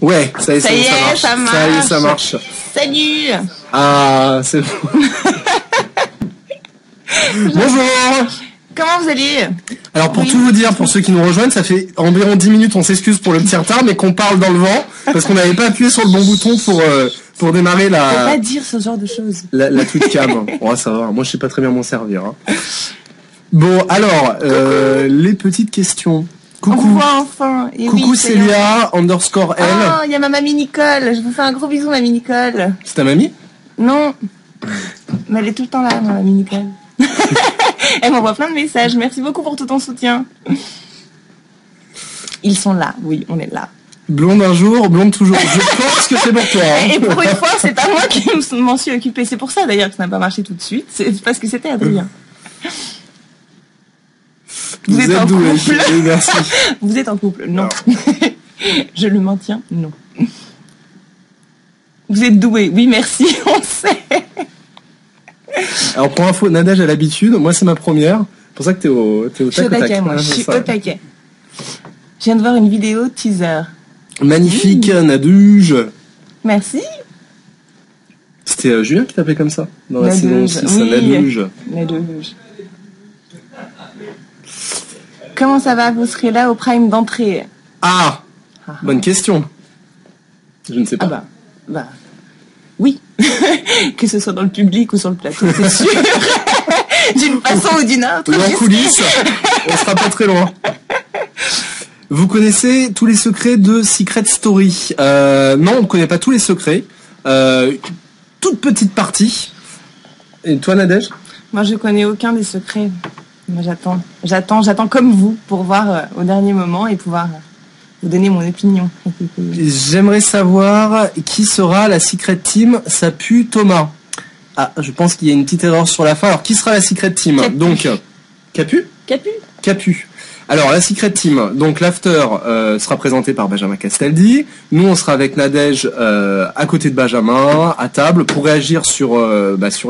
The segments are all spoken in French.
Ouais, ça y est, ça y est, ça marche. Ça y est, ça marche. Salut. Ah, c'est bon. Bonjour. Comment vous allez? Alors pour tout vous dire, pour ceux qui nous rejoignent, ça fait environ 10 minutes, on s'excuse pour le petit retard, mais qu'on parle dans le vent, parce qu'on n'avait pas appuyé sur le bon bouton pour démarrer la... Faut pas dire ce genre de choses. La tweet cam. Ouais, ça va, moi je sais pas très bien m'en servir. Hein. Bon, alors, les petites questions. Coucou. On vous voit enfin. Et coucou oui, Célia, _L. Oh, il y a ma mamie Nicole. Je vous fais un gros bisou, mamie Nicole. C'est ta mamie? Non. Mais elle est tout le temps là, ma mamie Nicole. Elle m'envoie plein de messages. Merci beaucoup pour tout ton soutien. Ils sont là. Oui, on est là. Blonde un jour, blonde toujours. Je pense que c'est pour toi. Hein. Et pour une fois, c'est pas moi qui m'en suis occupée. C'est pour ça d'ailleurs que ça n'a pas marché tout de suite. C'est parce que c'était Adrien. Vous êtes en doué. couple. Oui, merci. Vous êtes en couple. Non. Je le maintiens. Non. Vous êtes doué. Oui, merci. On sait. Alors pour info, Nadège a l'habitude. Moi, c'est ma première. C'est pour ça que t'es au tac. Moi. Je suis au taquet. Je viens de voir une vidéo teaser. Magnifique, Nadège. Merci. C'était Julien qui t'appelait comme ça dans la saison 6. Oui. Nadège. Comment ça va? Vous serez là au prime d'entrée? Ah, bonne question. Je ne sais pas. Ah bah. Oui. Que ce soit dans le public ou sur le plateau, c'est sûr. D'une façon ou d'une autre. Ou en coulisses, on sera pas très loin. Vous connaissez tous les secrets de Secret Story? Non, on ne connaît pas tous les secrets. Toute petite partie. Et toi, Nadège? Moi, je connais aucun des secrets. Moi, j'attends comme vous pour voir au dernier moment et pouvoir vous donner mon opinion. J'aimerais savoir qui sera la Secret Team. Ça pue Thomas. Ah, je pense qu'il y a une petite erreur sur la fin. Alors, qui sera la Secret Team? Capu. Donc, Capu. Alors, la Secret Team, donc l'after sera présenté par Benjamin Castaldi. Nous, on sera avec Nadège à côté de Benjamin, à table, pour réagir sur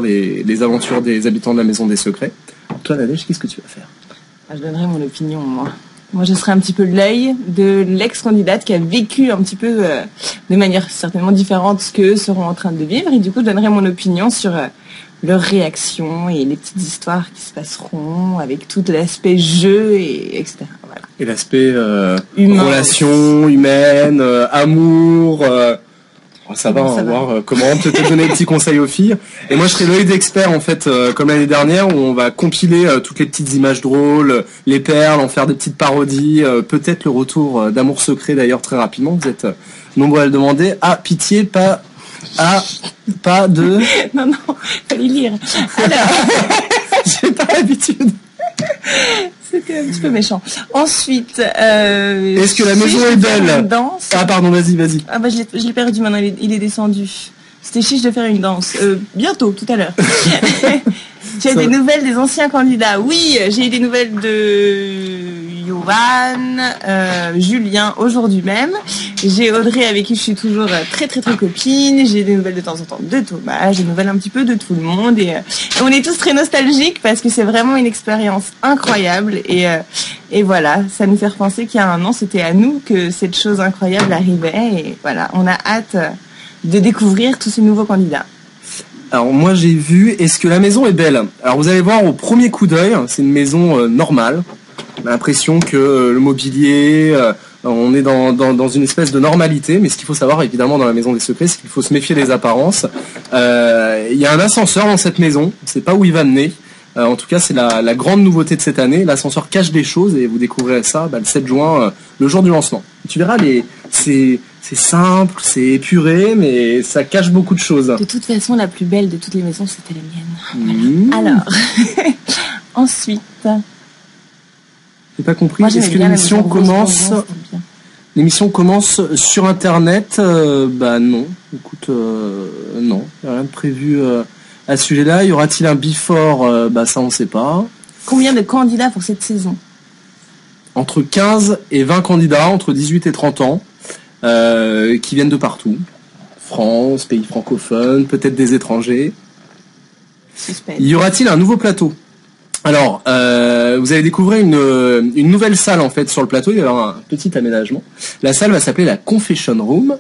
les aventures des habitants de la Maison des Secrets. Toi, Nadège, qu'est-ce que tu vas faire? Je donnerai mon opinion, moi. Moi, je serai un petit peu l'œil de l'ex-candidate qui a vécu un petit peu de manière certainement différente ce qu'eux seront en train de vivre. Et du coup, je donnerai mon opinion sur leurs réactions et les petites histoires qui se passeront avec tout l'aspect jeu, etc. Voilà. Et l'aspect humain, relation humaine, amour... Ça va, on va voir comment peut-être donner des petits conseils aux filles. Et moi, je serai l'œil d'expert, en fait, comme l'année dernière, où on va compiler toutes les petites images drôles, les perles, en faire des petites parodies, peut-être le retour d'Amour Secret, d'ailleurs, très rapidement. Vous êtes nombreux à le demander. Ah, pitié, pas de... Non, fallait lire. Alors... J'ai pas l'habitude. C'était un petit peu méchant. Ensuite, est-ce que la maison est belle? Ah pardon, vas-y. Ah bah je l'ai perdu maintenant, il est descendu. C'était chiche de faire une danse. Bientôt, tout à l'heure. Tu as des nouvelles des anciens candidats? Oui, j'ai eu des nouvelles de Johan, Julien aujourd'hui même. J'ai Audrey avec qui je suis toujours très copine. J'ai des nouvelles de temps en temps de Thomas. J'ai des nouvelles un petit peu de tout le monde. Et on est tous très nostalgiques parce que c'est vraiment une expérience incroyable. Et voilà, ça nous fait repenser qu'il y a un an, c'était à nous que cette chose incroyable arrivait. Et voilà, on a hâte de découvrir tous ces nouveaux candidats. Alors moi j'ai vu, est-ce que la maison est belle? Alors vous allez voir au premier coup d'œil, c'est une maison normale. On a l'impression que le mobilier, on est dans une espèce de normalité, mais ce qu'il faut savoir évidemment dans la Maison des Secrets, c'est qu'il faut se méfier des apparences. Il y a un ascenseur dans cette maison, on ne sait pas où il va mener. En tout cas, c'est la grande nouveauté de cette année. L'ascenseur cache des choses et vous découvrirez ça le 7 juin, le jour du lancement. Tu verras, c'est simple, c'est épuré, mais ça cache beaucoup de choses. De toute façon, la plus belle de toutes les maisons, c'était la mienne. Alors, ensuite... J'ai pas compris. Est-ce que l'émission commence? L'émission commence sur Internet? Non. Écoute, non. Il n'y a rien de prévu à ce sujet-là. Y aura-t-il un before? Ça, on sait pas. Combien de candidats pour cette saison? Entre 15 et 20 candidats, entre 18 et 30 ans, qui viennent de partout. France, pays francophones, peut-être des étrangers. Suspense. Y aura-t-il un nouveau plateau? Alors, vous allez découvrir une nouvelle salle en fait sur le plateau. Il va y avoir un petit aménagement. La salle va s'appeler la Confession Room.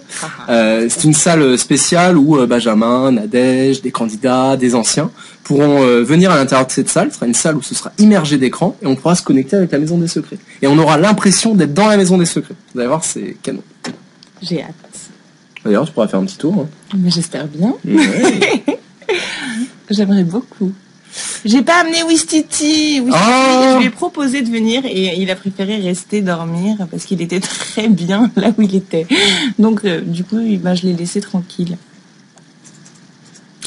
C'est une salle spéciale où Benjamin, Nadège, des candidats, des anciens pourront venir à l'intérieur de cette salle. Ce sera une salle où ce sera immergé d'écran et on pourra se connecter avec la Maison des Secrets. Et on aura l'impression d'être dans la Maison des Secrets. Vous allez voir, c'est canon. J'ai hâte. D'ailleurs, tu pourras faire un petit tour. Mais j'espère bien. Ouais. J'aimerais beaucoup. J'ai pas amené Wistiti. Je lui ai proposé de venir et il a préféré rester dormir parce qu'il était très bien là où il était. Donc du coup, je l'ai laissé tranquille.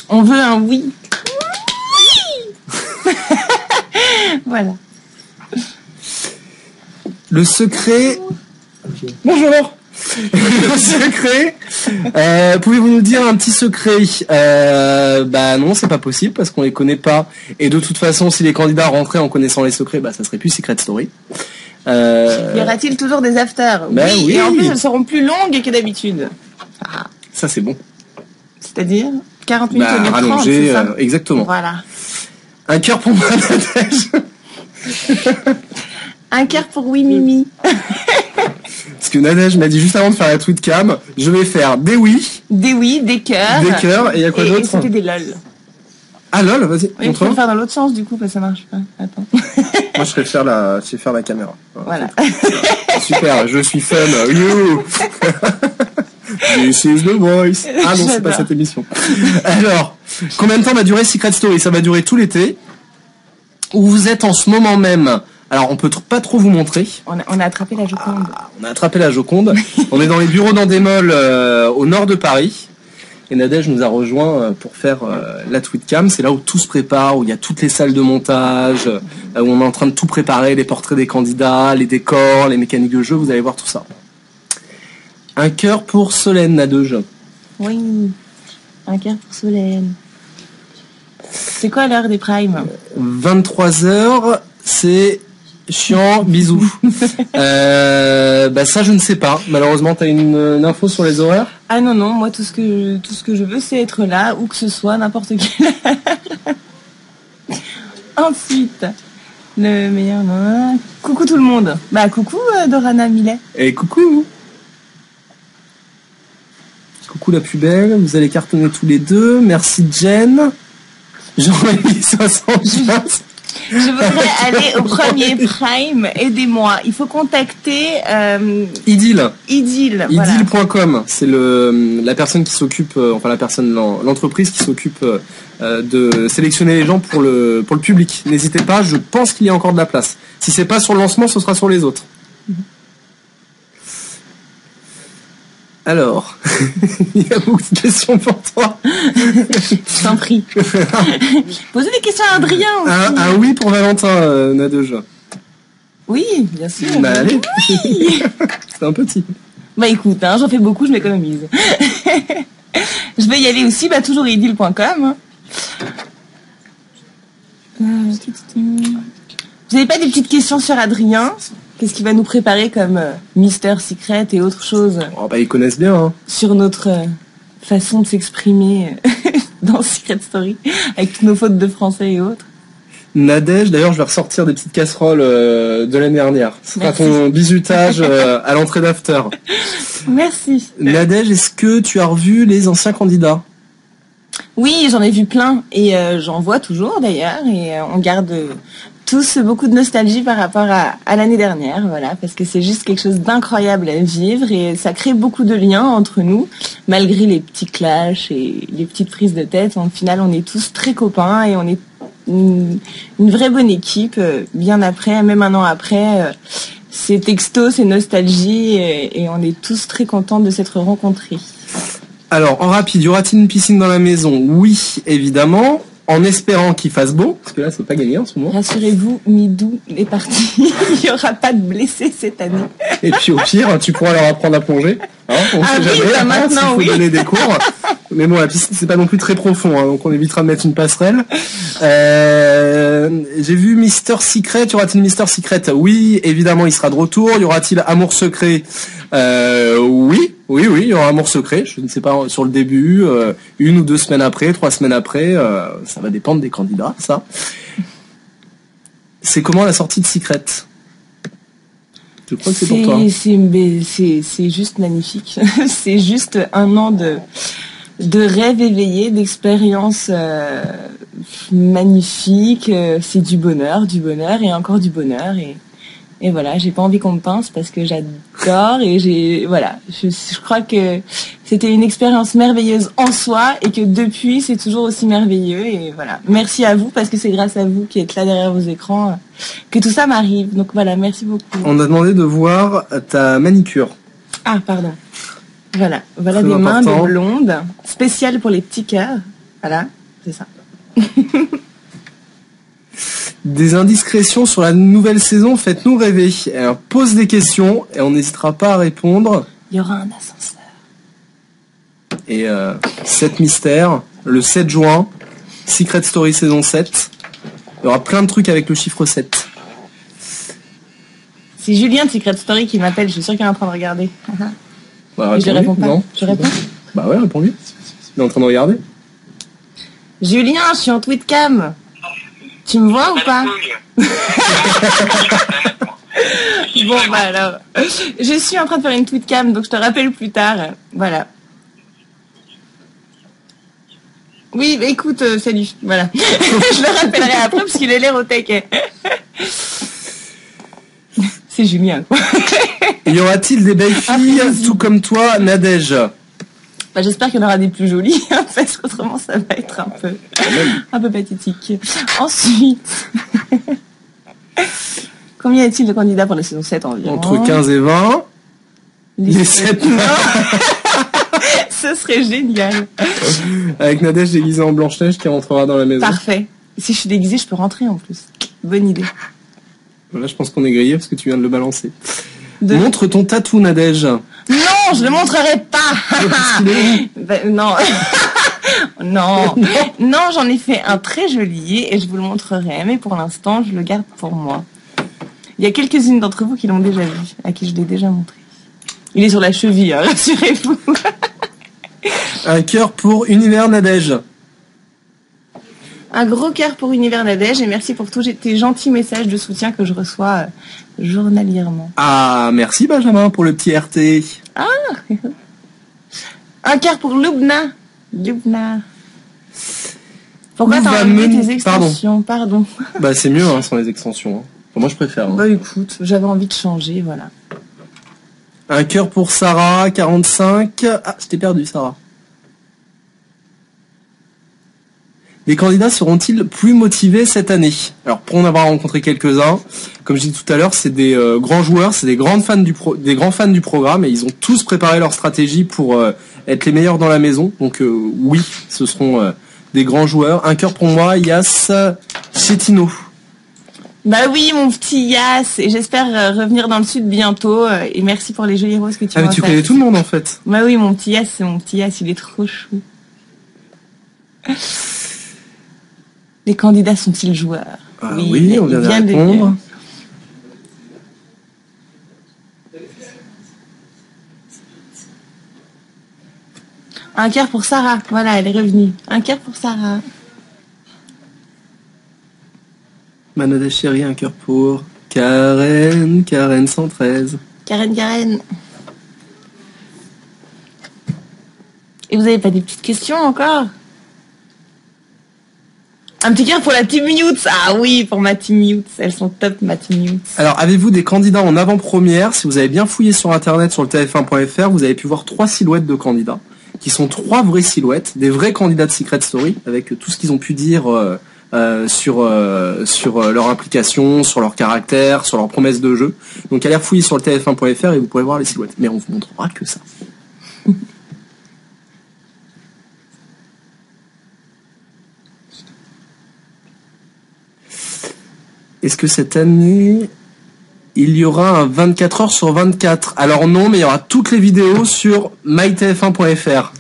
On veut un oui. Oui. Voilà. Le secret. Bonjour. Le secret. Pouvez-vous nous dire un petit secret? Non, c'est pas possible parce qu'on les connaît pas. Et de toute façon, si les candidats rentraient en connaissant les secrets, ça serait plus Secret Story. Y aura-t-il toujours des afters? Oui. Et en plus, elles seront plus longues que d'habitude. Ça, c'est bon. C'est-à-dire 40 minutes au lieu de 30, rallongé, c'est ça exactement. Voilà. Un cœur pour moi, Nadège. Un cœur pour oui, Mimi. Parce que Nadège m'a dit juste avant de faire la tweet cam, je vais faire des oui. Des oui, des cœurs. Des cœurs, et il y a quoi d'autre? Et c'était des lol. Ah lol, vas-y, oui, tu peux le faire dans l'autre sens du coup, parce que ça marche pas. Attends. Moi je vais faire la caméra. Voilà. Super, je suis fun. You. This is the voice. Ah non, c'est pas cette émission. Alors, combien de temps va durer Secret Story? Ça va durer tout l'été. Où vous êtes en ce moment même. Alors, on peut pas trop vous montrer. On a attrapé la Joconde. On a attrapé la Joconde. On est dans les bureaux d'Endemol au nord de Paris. Et Nadège nous a rejoint pour faire la tweetcam. C'est là où tout se prépare, où il y a toutes les salles de montage, où on est en train de tout préparer, les portraits des candidats, les décors, les mécaniques de jeu. Vous allez voir tout ça. Un cœur pour Solène, Nadège. Oui, un cœur pour Solène. C'est quoi l'heure des primes? 23h, c'est chiant, bisous. Ça je ne sais pas. Malheureusement, t'as une info sur les horaires? Ah non, moi tout ce que je veux c'est être là, où que ce soit, n'importe quelle heure. Ensuite, le meilleur... Coucou tout le monde. Coucou Dorana Millet. Et coucou. Coucou la plus belle, vous allez cartonner tous les deux. Merci Jen. Jean-Élie 75. Je voudrais aller au premier prime. Aidez-moi. Il faut contacter Idylle. Idylle.com. C'est la personne qui s'occupe, l'entreprise qui s'occupe de sélectionner les gens pour le public. N'hésitez pas, je pense qu'il y a encore de la place. Si c'est pas sur le lancement, ce sera sur les autres. Alors, il y a beaucoup de questions pour toi. Je t'en prie. Posez des questions à Adrien aussi. Un oui pour Valentin, Nadège. Oui, bien sûr. Allez. Oui. C'est un petit. Écoute, j'en fais beaucoup, je m'économise. Je vais y aller aussi, toujours idylle.com. Vous n'avez pas des petites questions sur Adrien? Qu'est-ce qu'il va nous préparer comme Mister Secret et autres choses? Ils connaissent bien. Hein. Sur notre façon de s'exprimer dans Secret Story, avec toutes nos fautes de français et autres. Nadège, d'ailleurs, je vais ressortir des petites casseroles de l'année dernière. Ce sera ton bisutage à l'entrée d'after. Merci. Nadège, est-ce que tu as revu les anciens candidats? Oui, j'en ai vu plein et j'en vois toujours d'ailleurs et on garde tous beaucoup de nostalgie par rapport à l'année dernière, voilà, parce que c'est juste quelque chose d'incroyable à vivre et ça crée beaucoup de liens entre nous, malgré les petits clashs et les petites prises de tête. Au final, on est tous très copains et on est une vraie bonne équipe. Bien après, même un an après, c'est texto, c'est nostalgie et on est tous très contents de s'être rencontrés. Alors, en rapide, y aura-t-il une piscine dans la maison? Oui, évidemment. En espérant qu'il fasse beau, parce que là, c'est pas gagné en ce moment. Rassurez-vous, Midou est parti. Il n'y aura pas de blessés cette année. Et puis au pire, tu pourras leur apprendre à plonger. On sait jamais, maintenant, s'il faut donner des cours. Mais bon, la piscine, c'est pas non plus très profond, donc on évitera de mettre une passerelle. J'ai vu Mister Secret. Y aura-t-il Mister Secret? Oui, évidemment, il sera de retour. Y aura-t-il Amour Secret? Oui, il y aura Amour Secret. Je ne sais pas sur le début, 1 ou 2 semaines après, 3 semaines après, ça va dépendre des candidats, ça. C'est comment la sortie de Secret? Je crois que c'est pour toi. C'est juste magnifique. C'est juste un an de rêve éveillé, d'expérience magnifique. C'est du bonheur et encore du bonheur. Et voilà, j'ai pas envie qu'on me pince parce que j'adore et je crois que c'était une expérience merveilleuse en soi et que depuis c'est toujours aussi merveilleux et voilà. Merci à vous parce que c'est grâce à vous qui êtes là derrière vos écrans que tout ça m'arrive. Donc voilà, merci beaucoup. On a demandé de voir ta manicure. Ah pardon. Voilà Très des mains important. de blonde spéciales pour les petits cœurs. Voilà, c'est ça. Des indiscrétions sur la nouvelle saison, faites-nous rêver. Alors, pose des questions et on n'hésitera pas à répondre. Il y aura un ascenseur. Et 7 mystères, le 7 juin, Secret Story saison 7. Il y aura plein de trucs avec le chiffre 7. C'est Julien de Secret Story qui m'appelle, je suis sûre qu'il est en train de regarder. Bah, Je réponds pas. Non, Je réponds. Bah ouais, réponds-lui. Il est en train de regarder. Julien, je suis en tweetcam. Tu me vois ou pas? Bon, bah alors. Je suis en train de faire une tweetcam, donc je te rappelle plus tard. Voilà. Oui, bah écoute, salut. Voilà. Je le rappellerai après parce qu'il a l'air au taquet. C'est Julien, quoi. Y aura-t-il des belles filles, tout comme toi, Nadège? Bah, j'espère qu'il y en aura des plus jolies, parce qu'autrement ça va être un peu pathétique. Ensuite, combien y a-t-il de candidats pour la saison 7 environ? Entre 15 et 20. Les 7. Ce serait génial. Avec Nadège déguisée en Blanche-Neige qui rentrera dans la maison. Parfait. Si je suis déguisée, je peux rentrer en plus. Bonne idée. Là, je pense qu'on est grillé parce que tu viens de le balancer. Montre ton tatou, Nadège. Non, je le montrerai pas. Non. Non. Non, j'en ai fait un très joli et je vous le montrerai. Mais pour l'instant, je le garde pour moi. Il y a quelques-unes d'entre vous qui l'ont déjà vu, à qui je l'ai déjà montré. Il est sur la cheville, hein, rassurez-vous. Un cœur pour Univers Nadège. Un gros cœur pour Univers Nadège et merci pour tous tes gentils messages de soutien que je reçois journalièrement. Ah, merci Benjamin pour le petit RT. Ah. Un cœur pour Lubna. Lubna. Pourquoi t'as enlevé tes extensions? Pardon. Bah c'est mieux hein, sans les extensions. Hein. Enfin, moi je préfère. Hein. Bah écoute, j'avais envie de changer, voilà. Un cœur pour Sarah, 45. Ah, je t'ai perdu Sarah. Les candidats seront-ils plus motivés cette année? Alors pour en avoir rencontré quelques-uns, comme je dis tout à l'heure, c'est des grands joueurs, c'est des grands fans du programme et ils ont tous préparé leur stratégie pour être les meilleurs dans la maison. Donc oui, ce seront des grands joueurs. Un cœur pour moi, Yas Chetino. Bah oui, mon petit Yas, et j'espère revenir dans le sud bientôt. Et merci pour les jolies roses que tu m'as fait. Ah mais tu connais tout le monde en fait. Bah oui, mon petit Yas, c'est mon petit Yas, il est trop chou. Les candidats sont-ils joueurs? Ah, oui, on vient de répondre. Un cœur pour Sarah. Voilà, elle est revenue. Un cœur pour Sarah. Manada chérie, un cœur pour Karen 113. Karen. Et vous avez pas des petites questions encore? Un petit cœur pour la Team Mutes. Ah oui, pour ma Team Mutes. Elles sont top, ma Team Mutes. Alors, avez-vous des candidats en avant-première? Si vous avez bien fouillé sur Internet, sur le tf1.fr, vous avez pu voir 3 silhouettes de candidats, qui sont 3 vraies silhouettes, des vrais candidats de Secret Story, avec tout ce qu'ils ont pu dire sur leur implication, sur leur caractère, sur leurs promesses de jeu. Donc, allez fouiller sur le tf1.fr et vous pourrez voir les silhouettes. Mais on vous montrera que ça. Est-ce que cette année, il y aura un 24 heures sur 24? Alors non, mais il y aura toutes les vidéos sur mytf1.fr.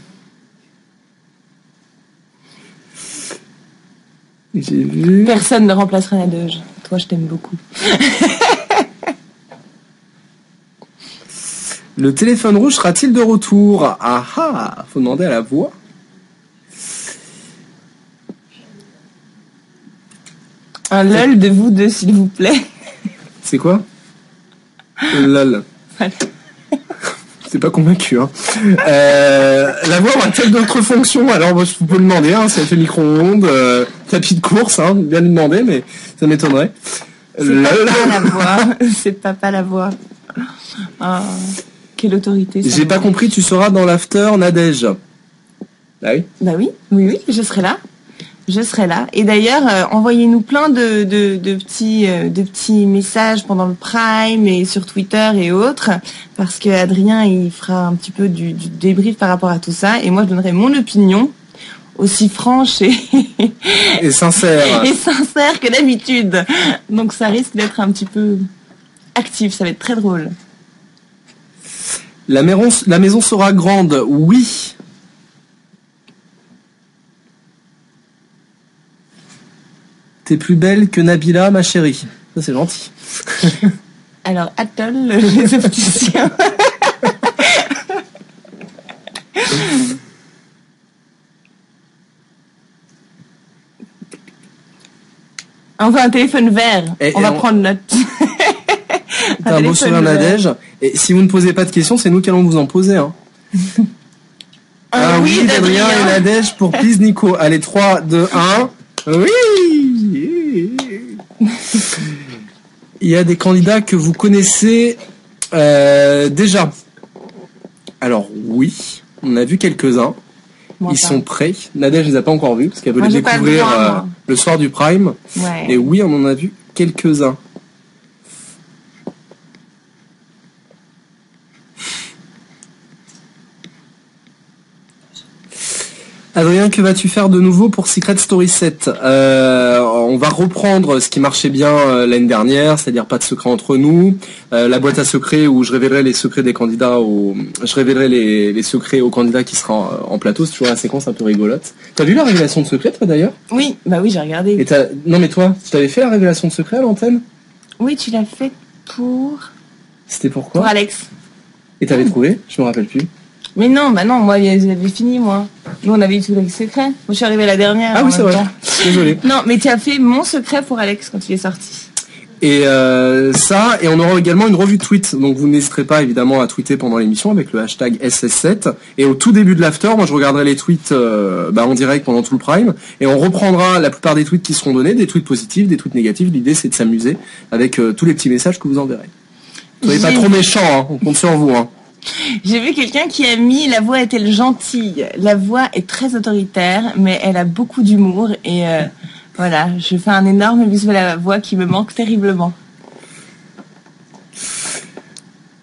J'ai vu... Personne ne remplacera Nadège. Toi, je t'aime beaucoup. Le téléphone rouge sera-t-il de retour? Ah ah, faut demander à la voix. Un lol de vous deux, s'il vous plaît. C'est quoi? Lol. Voilà. C'est pas convaincu. Hein. La voix aura-t-elle d'autres fonctions? Alors, moi, je peux le demander. Hein, si elle fait micro-ondes, tapis de course, hein, bien lui demander, mais ça m'étonnerait. C'est papa la voix. C'est papa la voix. Ah, quelle autorité. J'ai pas compris, tu seras dans l'after Nadège. Ah oui? Bah oui, je serai là. Je serai là. Et d'ailleurs, envoyez-nous plein de petits messages pendant le Prime et sur Twitter et autres, parce que Adrien, il fera un petit peu du débrief par rapport à tout ça, et moi, je donnerai mon opinion, aussi franche et sincère. Et sincère que d'habitude. Donc ça risque d'être un petit peu actif, ça va être très drôle. La maison sera grande, oui. T'es plus belle que Nabila, ma chérie. Ça, c'est gentil. Alors, Atoll, les opticiens. On veut un téléphone vert. On va prendre note. T'as un beau sourire, Nadège. Et si vous ne posez pas de questions, c'est nous qui allons vous en poser. Hein. Oui, d'Adrien et Nadège pour Please Nico. Allez, 3, 2, 1. Oui. Il y a des candidats que vous connaissez déjà. Alors oui, on a vu quelques-uns. Ils sont prêts. Nadège les a pas encore vus parce qu'elle veut les découvrir le soir du Prime. Ouais. Et oui, on en a vu quelques-uns. Adrien, que vas-tu faire de nouveau pour Secret Story 7? On va reprendre ce qui marchait bien l'année dernière, c'est-à-dire pas de secret entre nous, la boîte à secrets où je révélerai les secrets des candidats, je révélerai les secrets aux candidats qui sera en plateau. C'est toujours la séquence un peu rigolote. T'as vu la révélation de secret, toi, d'ailleurs? Oui, bah oui, j'ai regardé. Et non mais toi, tu t'avais fait la révélation de secret à l'antenne? Oui, tu l'as fait pour... C'était pourquoi? Pour Alex. Et t'avais trouvé? Je me rappelle plus. Mais non, bah non, moi, j'avais fini, moi. Nous, on avait eu tous les secrets. Moi, je suis arrivée la dernière. Ah oui, c'est vrai. Désolé. Non, mais tu as fait mon secret pour Alex quand il est sorti. Et ça, et on aura également une revue de tweets. Donc, vous n'hésiterez pas, évidemment, à tweeter pendant l'émission avec le hashtag SS7. Et au tout début de l'after, moi, je regarderai les tweets en direct pendant tout le Prime. Et on reprendra la plupart des tweets qui seront donnés, des tweets positifs, des tweets négatifs. L'idée, c'est de s'amuser avec tous les petits messages que vous enverrez. Soyez pas trop méchants, hein. On compte sur vous, hein. J'ai vu quelqu'un qui a mis la voix est-elle gentille? La voix est très autoritaire, mais elle a beaucoup d'humour et voilà, je fais un énorme bisou à la voix qui me manque terriblement.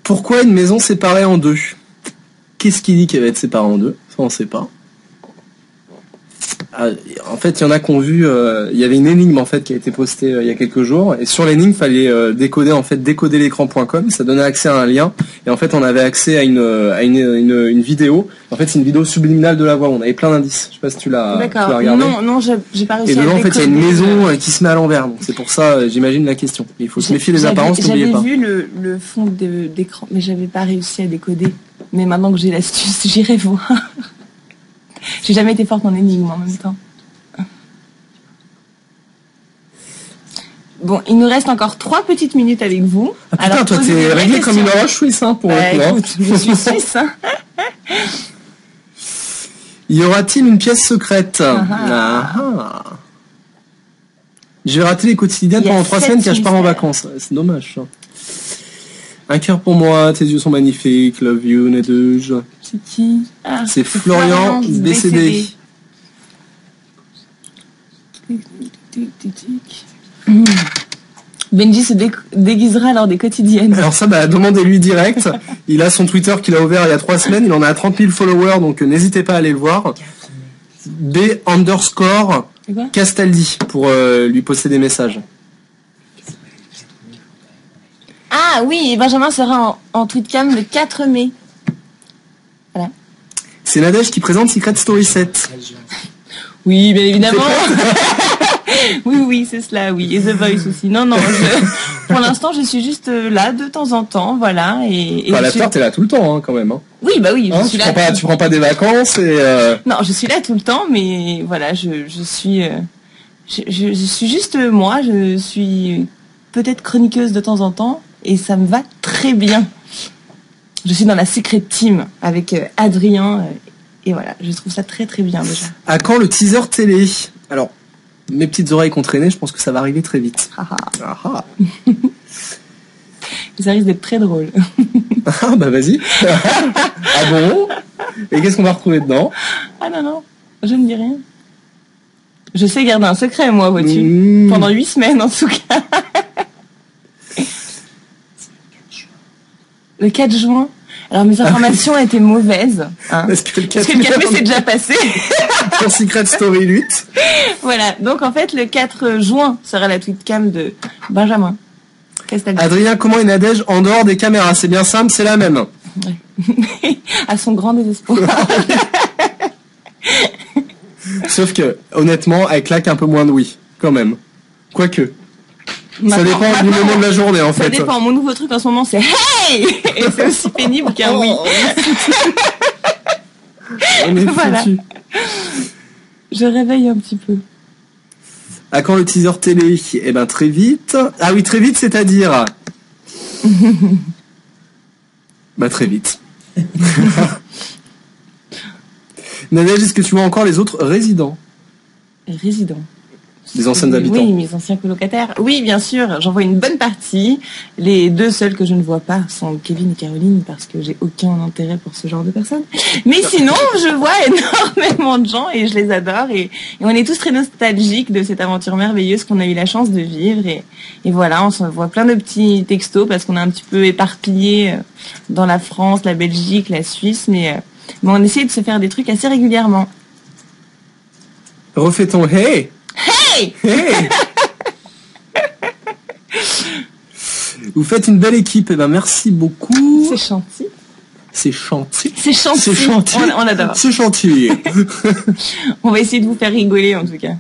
Pourquoi une maison séparée en deux? Qu'est-ce qui dit qu'elle va être séparée en deux? Ça, on sait pas. En fait, il y en a qui ont vu, il y avait une énigme en fait qui a été postée il y a quelques jours, et sur l'énigme, fallait décoder l'écran.com, ça donnait accès à un lien, et en fait, on avait accès à une vidéo. En fait, c'est une vidéo subliminale de la voix. On avait plein d'indices. Je sais pas si tu l'as regardé. Non, j'ai pas réussi. Et dedans, en fait, il y a une maison qui se met à l'envers. Donc c'est pour ça, j'imagine la question. Il faut se méfier des apparences. N'oubliez pas. J'avais vu le fond d'écran, mais j'avais pas réussi à décoder. Mais maintenant que j'ai l'astuce, j'irai voir. J'ai jamais été forte en énigme en même temps. Bon, il nous reste encore 3 petites minutes avec vous. Ah putain, alors, toi t'es réglé comme une roche suisse, hein, pour le coup. Écoute, je suis suisse, hein. Y aura-t-il une pièce secrète? Je vais rater les quotidiennes pendant 3 semaines car je pars en vacances. C'est dommage, ça. Un cœur pour moi, tes yeux sont magnifiques, love you, Nadège. C'est qui? C'est Florian décédé. Benji se déguisera lors des quotidiennes. Alors ça, demandez-lui direct. Il a son Twitter qu'il a ouvert il y a 3 semaines. Il en a 30 000 followers, donc n'hésitez pas à aller le voir. B_Castaldi pour lui poster des messages. Ah oui, Benjamin sera en tweetcam le 4 mai. Voilà. C'est Nadège qui présente Secret Story 7. Oui, bien évidemment. Oui, c'est cela, oui. Et The Voice aussi. Non, pour l'instant, je suis juste là de temps en temps, voilà. Et l'after, t'es là tout le temps, hein, quand même. Hein. Oui, oui. Hein, tu prends pas des vacances et. Non, je suis là tout le temps, mais voilà, je suis Je suis juste moi, je suis peut-être chroniqueuse de temps en temps et ça me va très bien. Je suis dans la Secret Team avec Adrien et voilà, je trouve ça très très bien déjà. À quand le teaser télé? Alors, mes petites oreilles qu'on traînait, je pense que ça va arriver très vite. Ça risque d'être très drôle. Ah bah vas-y. Ah bon? Et qu'est-ce qu'on va retrouver dedans? Ah non, je ne dis rien. Je sais garder un secret, moi, vois-tu. Pendant 8 semaines, en tout cas. Le 4 juin. Alors, mes informations étaient mauvaises. Hein, parce que le 4 mai, c'est déjà passé. Pour Secret Story 8. Voilà. Donc, en fait, le 4 juin sera la tweetcam de Benjamin. Adrien, comment est Nadège en dehors des caméras? C'est bien simple, c'est la même. Ouais. À son grand désespoir. Sauf que, honnêtement, elle claque un peu moins de oui, quand même. Quoique. Ça dépend du moment de la journée, en fait. Ça dépend. Mon nouveau truc en ce moment, c'est hey! Et c'est aussi pénible qu'un oui. On est voilà. foutu. Je réveille un petit peu. À quand le teaser télé? Eh ben, très vite. Ah oui, très vite, c'est-à-dire? Bah, très vite. Nadège, est-ce que tu vois encore les autres résidents? Résidents? Les anciens habitants. Oui, mes anciens colocataires. Oui, bien sûr, j'en vois une bonne partie. Les 2 seuls que je ne vois pas sont Kevin et Caroline parce que j'ai aucun intérêt pour ce genre de personnes. Mais sinon, je vois énormément de gens et je les adore et on est tous très nostalgiques de cette aventure merveilleuse qu'on a eu la chance de vivre et voilà, on s'envoie plein de petits textos parce qu'on est un petit peu éparpillés dans la France, la Belgique, la Suisse, mais on essaie de se faire des trucs assez régulièrement. Refais ton hey! Hey! Hey! Vous faites une belle équipe, et ben merci beaucoup. C'est gentil. C'est chantier. C'est chantier. C'est chantier. On adore. C'est chantier. On va essayer de vous faire rigoler en tout cas.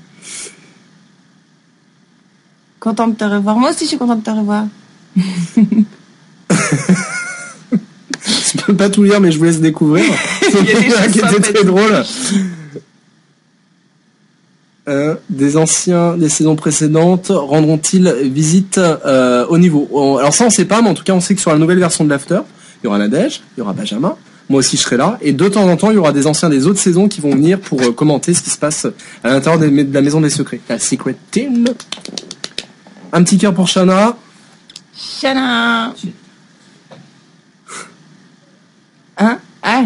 Contente de te revoir. Moi aussi je suis contente de te revoir. Je peux pas tout lire mais je vous laisse découvrir. Il y a des choses qui était très sympathiques. drôle. Des anciens des saisons précédentes rendront-ils visite au niveau? Alors ça on sait pas, mais en tout cas on sait que sur la nouvelle version de l'After, il y aura Nadège, il y aura Benjamin, moi aussi je serai là, et de temps en temps il y aura des anciens des autres saisons qui vont venir pour commenter ce qui se passe à l'intérieur de la Maison des Secrets, la Secret Team. Un petit cœur pour Shana. Shana. Hein? Ah.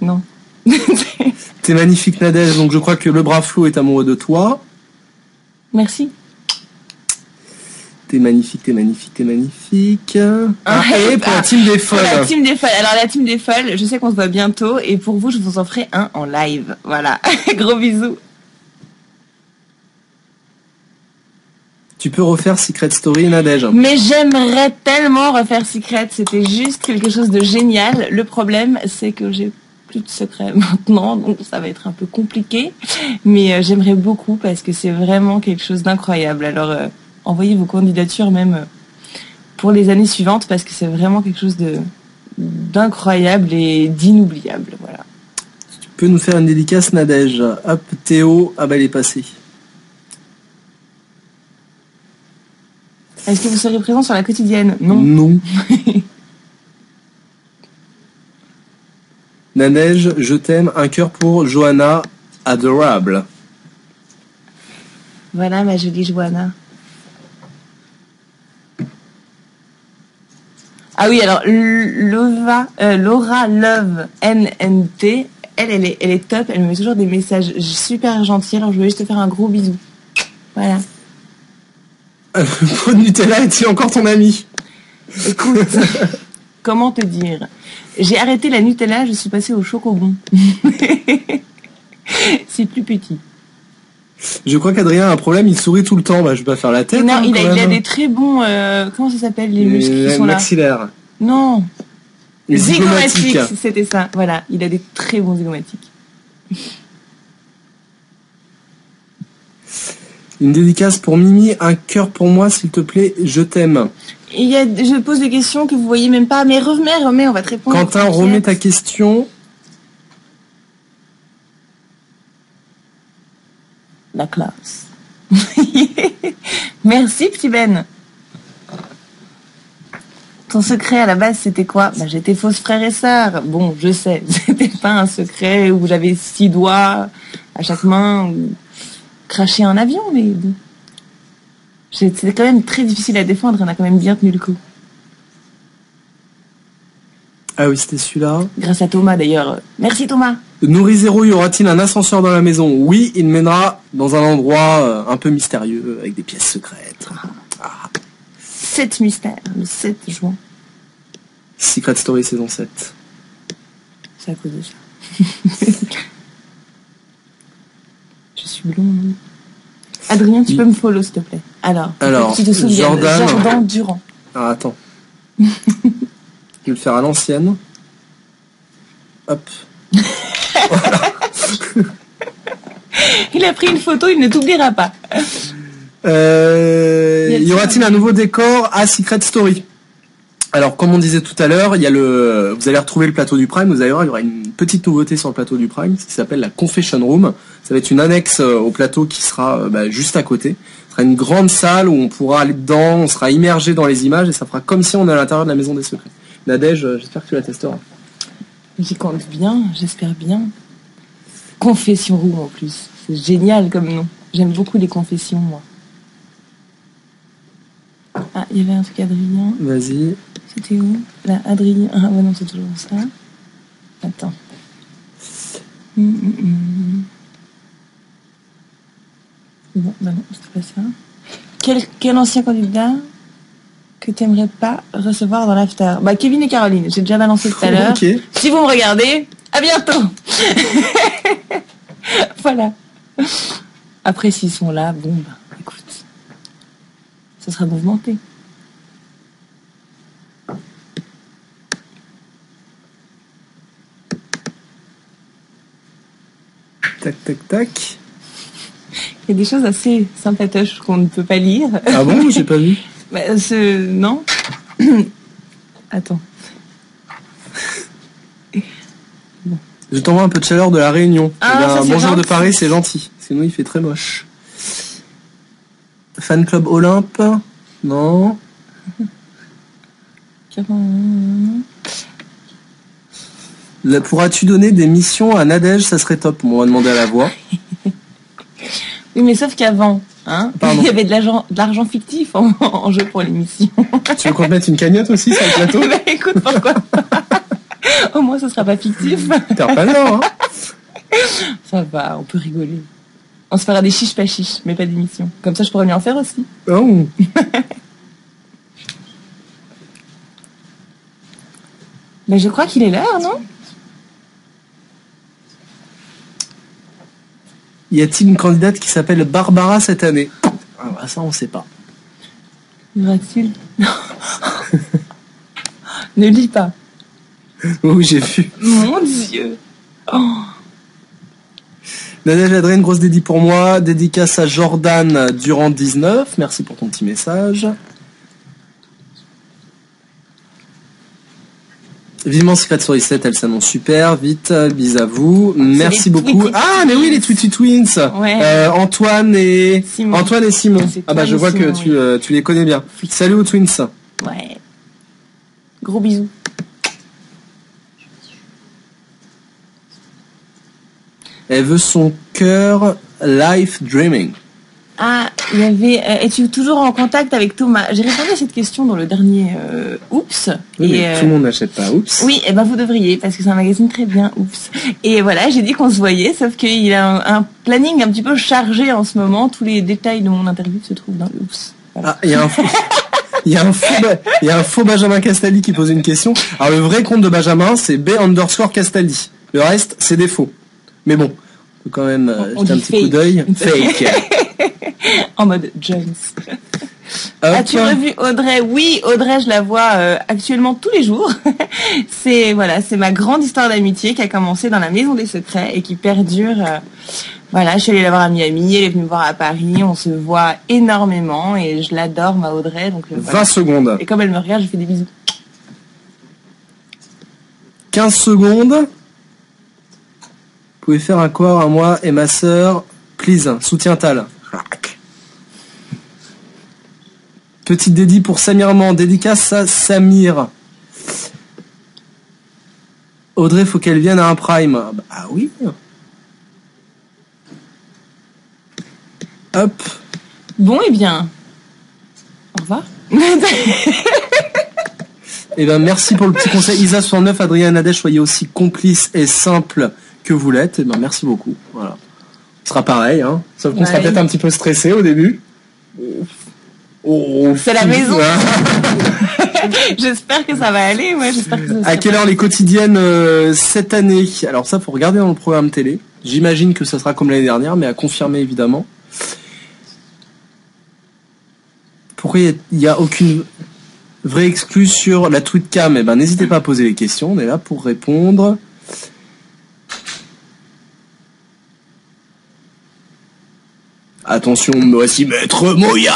Non. T'es magnifique Nadège, donc je crois que le brave Flo est amoureux de toi. Merci. T'es magnifique, t'es magnifique, t'es magnifique. Et pour la team des folles. Pour la team des folles. Alors la team des folles, je sais qu'on se voit bientôt et pour vous, je vous en ferai un en live. Voilà. Gros bisous. Tu peux refaire Secret Story Nadège. Mais j'aimerais tellement refaire Secret. C'était juste quelque chose de génial. Le problème, c'est que j'ai plus de secrets maintenant, donc ça va être un peu compliqué. Mais j'aimerais beaucoup parce que c'est vraiment quelque chose d'incroyable. Alors envoyez vos candidatures même pour les années suivantes parce que c'est vraiment quelque chose d'incroyable et d'inoubliable. Voilà. Tu peux nous faire une dédicace Nadège. Hop, Théo, ah bah il est passé. Est-ce que vous serez présent sur la quotidienne? Non. Non. Nadège, je t'aime, un cœur pour Johanna, adorable. Voilà ma jolie Johanna. Ah oui, alors Laura Love NNT, elle est top, elle me met toujours des messages super gentils, alors je voulais juste te faire un gros bisou. Voilà. Pot de Nutella est-il encore ton ami? Écoute, comment te dire? J'ai arrêté la Nutella, je suis passée au chocobon. C'est plus petit. Je crois qu'Adrien a un problème, il sourit tout le temps. Bah, je vais pas faire la tête. Non, hein, il a des très bons... comment ça s'appelle les muscles qui sont là? Maxillaires. Non. Les zygomatiques, c'était ça. Voilà, il a des très bons zygomatiques. Une dédicace pour Mimi, un cœur pour moi, s'il te plaît, je t'aime. Je pose des questions que vous voyez même pas, mais remets, on va te répondre. Quentin, remets ta question. La classe. Merci, petit Ben. Ton secret à la base, c'était quoi? Bah, j'étais fausse frère et sœur. Bon, je sais, c'était pas un secret où j'avais 6 doigts à chaque main ou cracher un avion, mais bon. C'était quand même très difficile à défendre, on a quand même bien tenu le coup. Ah oui, c'était celui-là. Grâce à Thomas d'ailleurs. Merci Thomas. Nourri Zéro, y aura-t-il un ascenseur dans la maison? Oui, il mènera dans un endroit un peu mystérieux, avec des pièces secrètes. Ah. 7 mystères, le 7 juin. Secret Story saison 7. C'est à cause de ça. Je suis blonde. Adrien, tu peux me follow s'il te plaît. Alors tu te souviens, Jordan Durand. Ah, attends. Je vais le faire à l'ancienne. Hop. Il a pris une photo, il ne t'oubliera pas. Y aura-t-il un nouveau décor à Secret Story? Alors, comme on disait tout à l'heure, vous allez retrouver le plateau du Prime. Vous allez voir, il y aura une petite nouveauté sur le plateau du Prime, qui s'appelle la Confession Room. Ça va être une annexe au plateau qui sera juste à côté. Ce sera une grande salle où on pourra aller dedans, on sera immergé dans les images et ça fera comme si on est à l'intérieur de la Maison des Secrets. Nadège, j'espère que tu la testeras. J'y compte bien, j'espère bien. Confession Room en plus. C'est génial comme nom. J'aime beaucoup les confessions, moi. Ah, il y avait un truc Adrien. Vas-y. C'était où? Là, Adrien. Ah, ouais, non, c'est toujours ça. Attends. Bon, bah non, c'était pas ça. Quel ancien candidat que t'aimerais pas recevoir dans l'after? Bah, Kevin et Caroline, j'ai déjà balancé tout à l'heure. Okay. Si vous me regardez, à bientôt. Voilà. Après, s'ils sont là, bon, bah, écoute, ça sera mouvementé. Tac, tac, tac. Il y a des choses assez sympatoches qu'on ne peut pas lire. Ah bon? J'ai pas vu. Bah, non. Attends. Bon. Je t'envoie un peu de chaleur de la Réunion. Ah, bonjour de Paris, c'est gentil. Sinon, il fait très moche. Fan Club Olympe? Non. Pourras-tu donner des missions à Nadège? Ça serait top. On va demander à la voix. Oui, mais sauf qu'avant, hein, il y avait de l'argent fictif en jeu pour l'émission. Tu veux qu'on te mette une cagnotte aussi sur le plateau? Bah écoute, pourquoi pas. Au moins, ce sera pas fictif. T'as pas l'air, hein? Ça va, on peut rigoler. On se fera des chiches pas chiches, mais pas d'émission. Comme ça, je pourrais lui en faire aussi. Oh. Mais je crois qu'il est l'heure, non? Y a-t-il une candidate qui s'appelle Barbara cette année? Ah bah ça, on sait pas. Y aura-t-il? Ne lis pas. Oui, j'ai vu. Mon Dieu. Oh. Nadège Adrien, grosse dédie pour moi. Dédicace à Jordan Durand 19. Merci pour ton petit message. Vivement Secret Story 7, elle s'annonce super. Vite, bis à vous. Merci beaucoup. Ah, mais oui, les Tweety Twins. Ouais. Antoine et Simon. Ah bah je vois Simon, que tu les connais bien. Salut aux Twins. Ouais. Gros bisous. Elle veut son cœur Life Dreaming. Ah, il y avait... es-tu toujours en contact avec Thomas? J'ai répondu à cette question dans le dernier Oups. Oui, mais tout le monde n'achète pas Oups. Oui, et ben vous devriez, parce que c'est un magazine très bien, Oups. Et voilà, j'ai dit qu'on se voyait, sauf qu'il a un planning un petit peu chargé en ce moment. Tous les détails de mon interview se trouvent dans Oups. Voilà. Ah, il y a un faux Benjamin Castaldi qui pose une question. Alors le vrai compte de Benjamin, c'est B_Castaldi. Le reste, c'est des faux. Mais bon, on peut quand même jeter un petit coup d'œil. Fake. En mode Jones. As-tu revu Audrey? Oui, Audrey, je la vois actuellement tous les jours. C'est ma grande histoire d'amitié qui a commencé dans la Maison des Secrets et qui perdure. Voilà, je suis allée la voir à Miami, elle est venue me voir à Paris, on se voit énormément et je l'adore, ma Audrey. Donc, 20 secondes. Et comme elle me regarde, je fais des bisous. 15 secondes. Vous pouvez faire un corps à moi et ma sœur, please. Soutien Tal. Petite dédie pour Samir Man. Dédicace à Samir. Audrey, faut qu'elle vienne à un prime. Ah oui. Hop. Bon, eh bien. Au revoir. Eh ben, merci pour le petit conseil. Isa69, Adrien Nadège, soyez aussi complice et simple que vous l'êtes. Eh ben, merci beaucoup. Voilà. Ce sera pareil, hein. Sauf qu'on sera peut-être un petit peu stressé au début. Oh, c'est la maison. J'espère que ça va aller. Ouais, j'espère que ça à quelle heure les quotidiennes cette année? Alors ça, faut regarder dans le programme télé. J'imagine que ça sera comme l'année dernière, mais à confirmer évidemment. Pourquoi il n'y a aucune vraie exclue sur la tweetcam? Eh ben, n'hésitez pas à poser les questions. On est là pour répondre. Attention, me voici Maître Moya.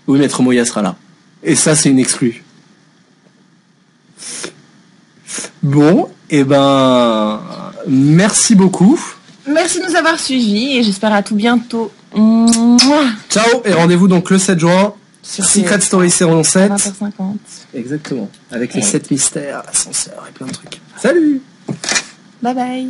Oui, Maître Moya sera là. Et ça, c'est une exclue. Bon, eh ben, merci beaucoup. Merci de nous avoir suivis et j'espère à tout bientôt. Ciao, et rendez-vous donc le 7 juin. Sur Secret Story saison 7. 20h50. Exactement. Avec les 7 mystères, l'ascenseur et plein de trucs. Salut! Bye bye.